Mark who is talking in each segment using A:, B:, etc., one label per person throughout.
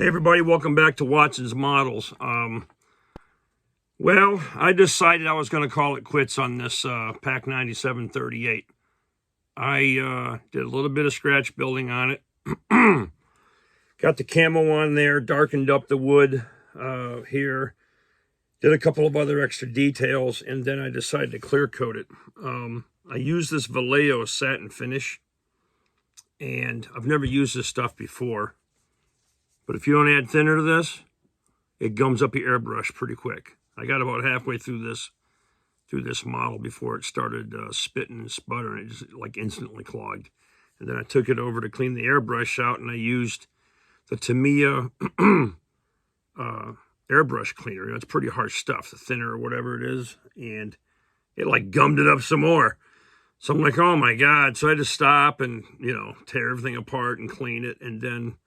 A: Hey everybody, welcome back to Watson's Models. Well, I decided I was going to call it quits on this PaK 9738. I did a little bit of scratch building on it. Got the camo on there, darkened up the wood here. Did a couple of other extra details, and then I decided to clear coat it. I used this Vallejo satin finish, and I've never used this stuff before. But if you don't add thinner to this, it gums up your airbrush pretty quick. I got about halfway through this model before it started spitting and sputtering. It just like instantly clogged. And then I took it over to clean the airbrush out, and I used the Tamiya airbrush cleaner. It's pretty harsh stuff, the thinner or whatever it is, and it like gummed it up some more. So I'm like, oh my God. So I had to stop and, tear everything apart and clean it. And then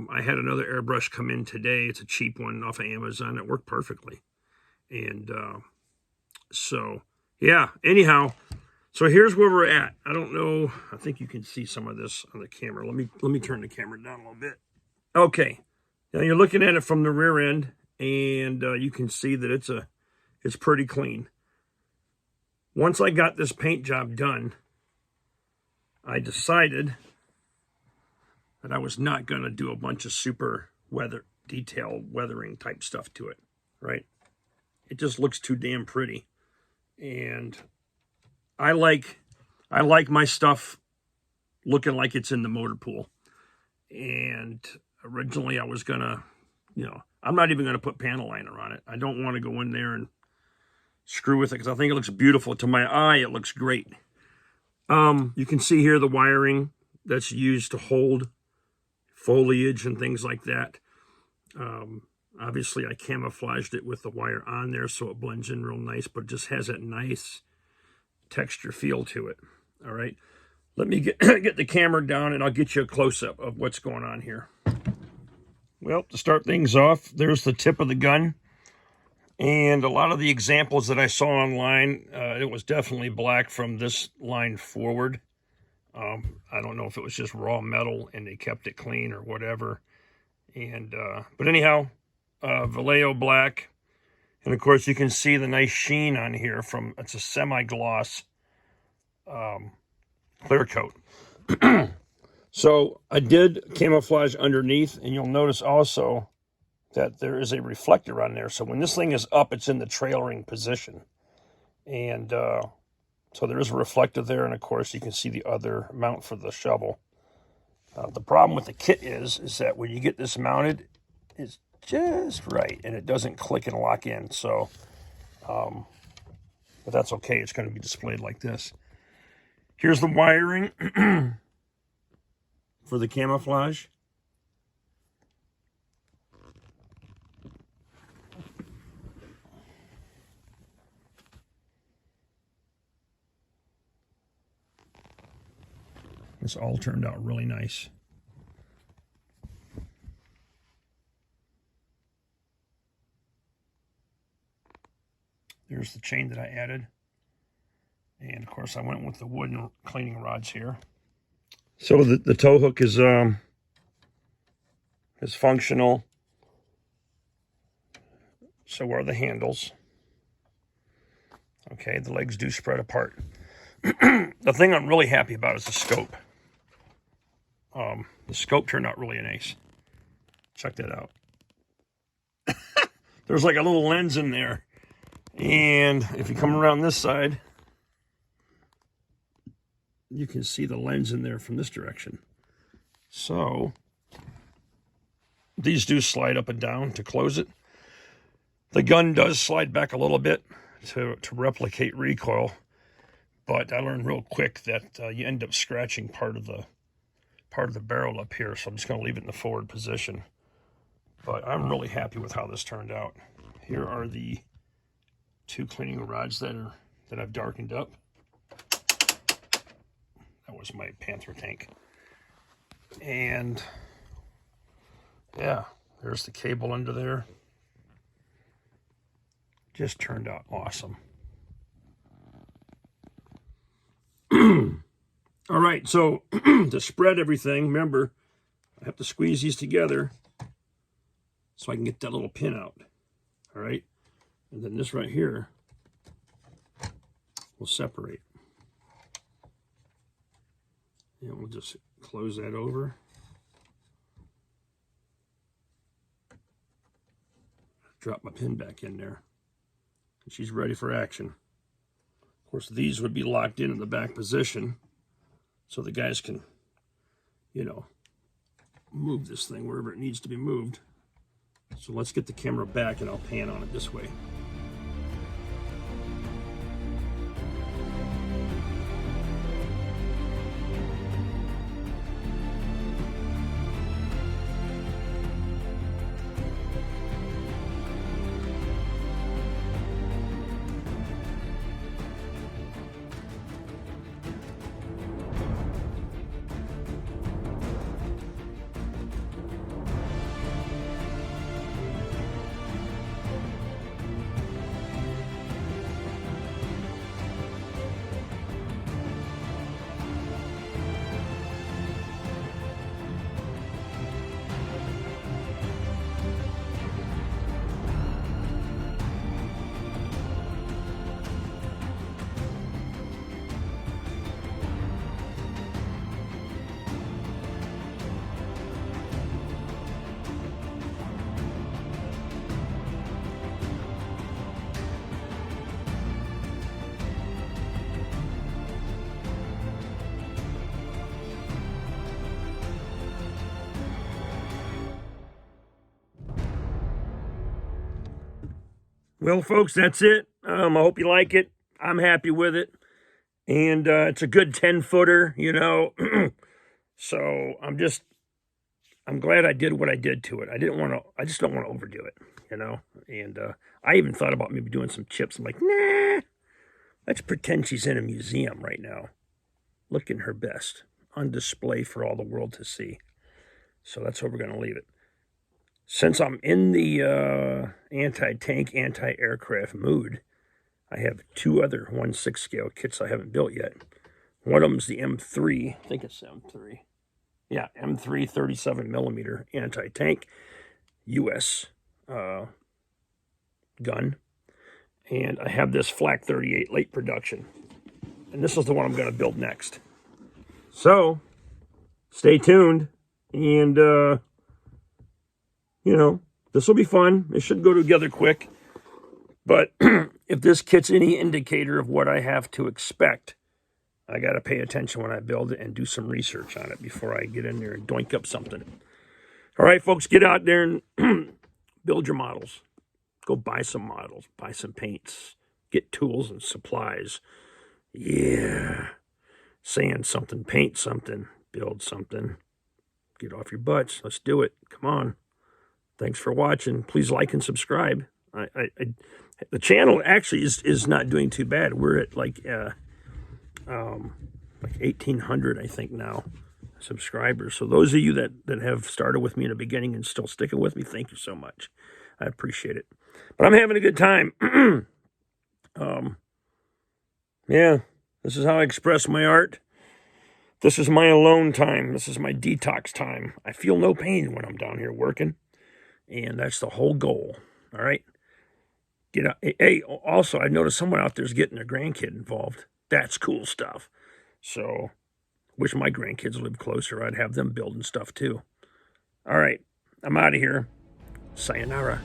A: I had another airbrush come in today. It's a cheap one off of Amazon. It worked perfectly. And so, yeah, anyhow, so here's where we're at. I don't know. I think you can see some of this on the camera. Let me turn the camera down a little bit. Okay. Now you're looking at it from the rear end, and you can see that it's pretty clean. Once I got this paint job done, I decided that I was not going to do a bunch of super detailed weathering type stuff to it, right? It just looks too damn pretty. And I like my stuff looking like it's in the motor pool. And originally I was going to, I'm not even going to put panel liner on it. I don't want to go in there and screw with it because I think it looks beautiful. To my eye, it looks great. You can see here the wiring that's used to hold foliage and things like that. Obviously I camouflaged it with the wire on there so it blends in real nice, but it just has that nice texture feel to it. All right, let me get the camera down and I'll get you a close-up of what's going on here. Well, to start things off, there's the tip of the gun, and a lot of the examples that I saw online, it was definitely black from this line forward. I don't know if it was just raw metal and they kept it clean or whatever. And but anyhow, Vallejo black. And of course you can see the nice sheen on here it's a semi-gloss clear coat. So I did camouflage underneath, and you'll notice also that there is a reflector on there. So when this thing is up, it's in the trailering position. And so there is a reflector there, and of course you can see the other mount for the shovel. The problem with the kit is that when you get this mounted, it's just right, and it doesn't click and lock in. So, but that's okay. It's going to be displayed like this. Here's the wiring for the camouflage. This all turned out really nice. There's the chain that I added. And of course I went with the wooden cleaning rods here. So the tow hook is functional. So are the handles. Okay, the legs do spread apart. The thing I'm really happy about is the scope. The scope turned out really nice. Check that out. There's like a little lens in there. And if you come around this side, you can see the lens in there from this direction. So these do slide up and down to close it. The gun does slide back a little bit to replicate recoil. But I learned real quick that you end up scratching part of the barrel up here, so I'm just going to leave it in the forward position. But I'm really happy with how this turned out. Here are the two cleaning rods that I've darkened up. That was my Panther tank. And yeah, there's the cable under there. Just turned out awesome. All right, so to spread everything, remember, I have to squeeze these together so I can get that little pin out. All right. And then this right here will separate. And we'll just close that over. Drop my pin back in there. And she's ready for action. Of course, these would be locked in the back position so the guys can, you know, move this thing wherever it needs to be moved. So let's get the camera back and I'll pan on it this way. Well, folks, that's it. I hope you like it. I'm happy with it. And it's a good 10-footer, you know. So I'm glad I did what I did to it. I just don't want to overdo it, you know. And I even thought about maybe doing some chips. I'm like, nah, let's pretend she's in a museum right now, looking her best, on display for all the world to see. So that's where we're going to leave it. Since I'm in the anti-tank, anti-aircraft mood, I have two other 1/6 scale kits I haven't built yet. One of them's the M3. I think it's M3. Yeah, M3 37 millimeter anti-tank U.S. gun. And I have this Flak 38 late production. And this is the one I'm going to build next. So, stay tuned. And, you know, this will be fun. It should go together quick. But if this kit's any indicator of what I have to expect, I got to pay attention when I build it and do some research on it before I get in there and doink up something. All right, folks, get out there and build your models. Go buy some models, buy some paints, get tools and supplies. Yeah. Sand something, paint something, build something. Get off your butts. Let's do it. Come on. Thanks for watching. Please like and subscribe. The channel actually is not doing too bad. We're at like 1,800, I think, now, subscribers. So those of you that have started with me in the beginning and still sticking with me, thank you so much. I appreciate it. But I'm having a good time. Yeah, this is how I express my art. This is my alone time. This is my detox time. I feel no pain when I'm down here working. And that's the whole goal. All right? Get out. Hey, also, I noticed someone out there's getting their grandkid involved. That's cool stuff. So, wish my grandkids lived closer. I'd have them building stuff too. All right, I'm out of here. Sayonara.